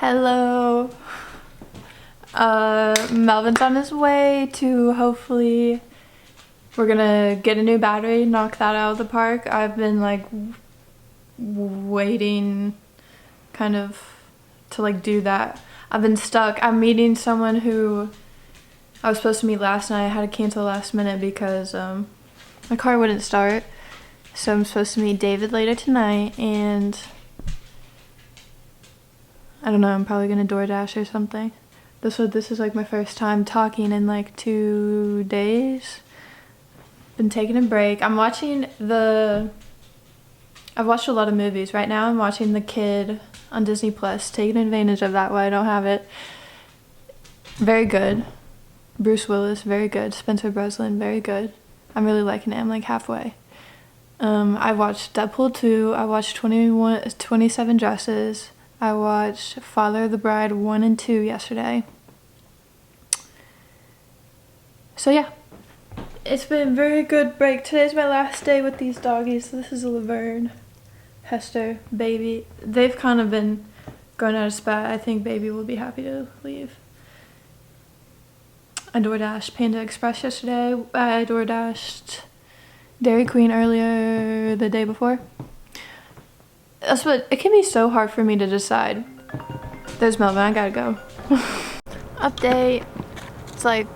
Hello. Melvin's on his way to hopefully we're gonna get a new battery, knock that out of the park. I've been like waiting kind of to like do that. I've been stuck. I'm meeting someone who I was supposed to meet last night. I had to cancel last minute because my car wouldn't start. So I'm supposed to meet David later tonight, and I don't know, I'm probably gonna DoorDash or something. This is like my first time talking in like 2 days. Been taking a break. I've watched a lot of movies. Right now I'm watching The Kid on Disney Plus, taking advantage of that while I don't have it. Very good. Bruce Willis, very good. Spencer Breslin, very good. I'm really liking it. I'm like halfway. I watched Deadpool 2. I watched 27 Dresses. I watched Father of the Bride 1 and 2 yesterday. So yeah, it's been a very good break. Today's my last day with these doggies. This is Laverne, Hester, Baby. They've kind of been going out of spat. I think Baby will be happy to leave. I DoorDashed Panda Express yesterday. I DoorDashed Dairy Queen earlier the day before. That's what, it can be so hard for me to decide. There's Melvin, I gotta go. Update. It's like,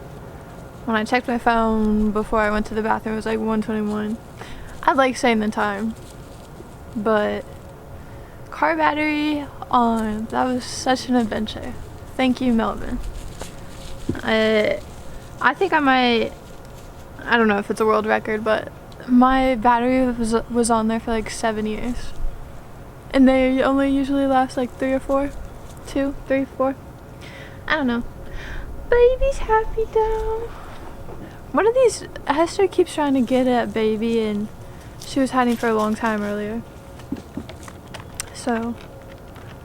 when I checked my phone before I went to the bathroom, it was like 1:21. I like saying the time, but car battery on. That was such an adventure. Thank you, Melvin. I think I might, I don't know if it's a world record, but my battery was on there for like 7 years. And they only usually last like 3 or 4. 2, 3, 4. I don't know. Baby's happy now. One of these, Hester keeps trying to get at Baby, and she was hiding for a long time earlier. So,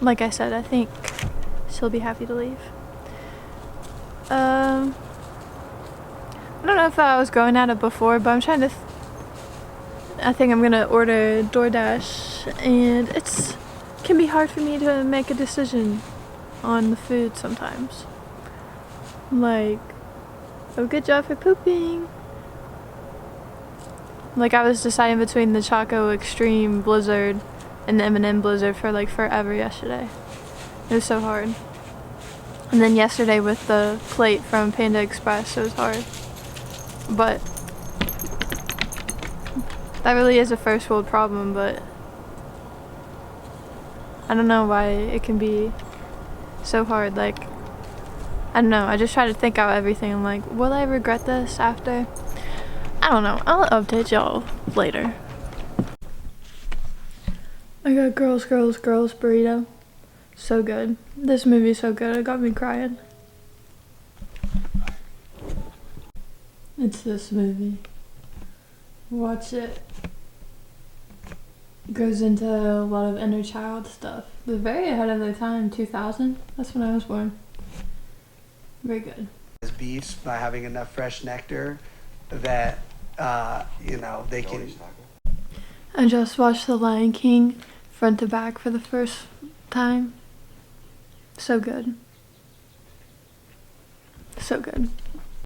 like I said, I think she'll be happy to leave. I don't know if I was going at it before, but I'm trying to I think I'm gonna order DoorDash, and it can be hard for me to make a decision on the food sometimes. Like, oh, good job for pooping. Like, I was deciding between the Choco Extreme Blizzard and the M&M Blizzard for like forever yesterday. It was so hard. And then yesterday with the plate from Panda Express, it was hard. But that really is a first world problem, but I don't know why it can be so hard. Like, I don't know, I just try to think out everything. I'm like, will I regret this after? I don't know. I'll update y'all later. I got Girls Burrito. So good. This movie's so good. It got me crying. It's this movie. Watch it. It goes into a lot of inner child stuff. They're very ahead of their time. 2000. That's when I was born. Very good. Beefs by having enough fresh nectar that they can. I just watched The Lion King front to back for the first time. So good. So good.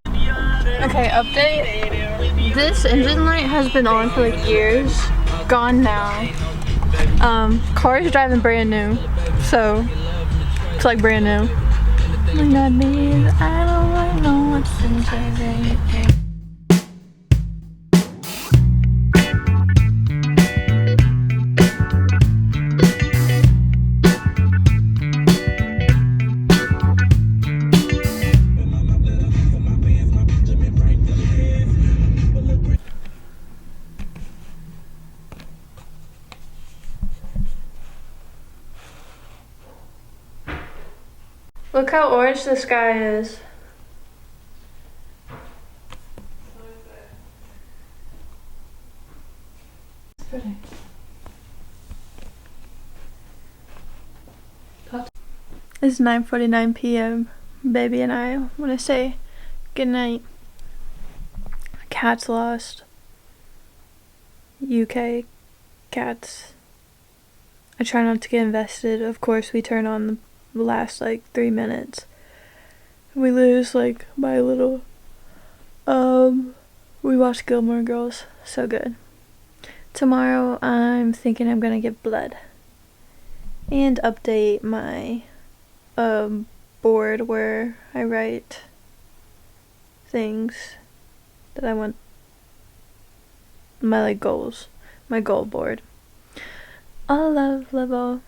Okay, update. This engine light has been on for like years. Gone now. Car is driving brand new. So, it's like brand new. I don't really know what's in Look how orange the sky is. It's pretty. It's 9:49 p.m. Baby and I want to say good night. Cat's lost. UK cats. I try not to get invested. Of course, we turn on the last like 3 minutes. We lose like by a little. We watched Gilmore Girls. So good. Tomorrow I'm thinking I'm gonna get blood and update my board where I write things that I want, my like goals, my goal board. All love, love all.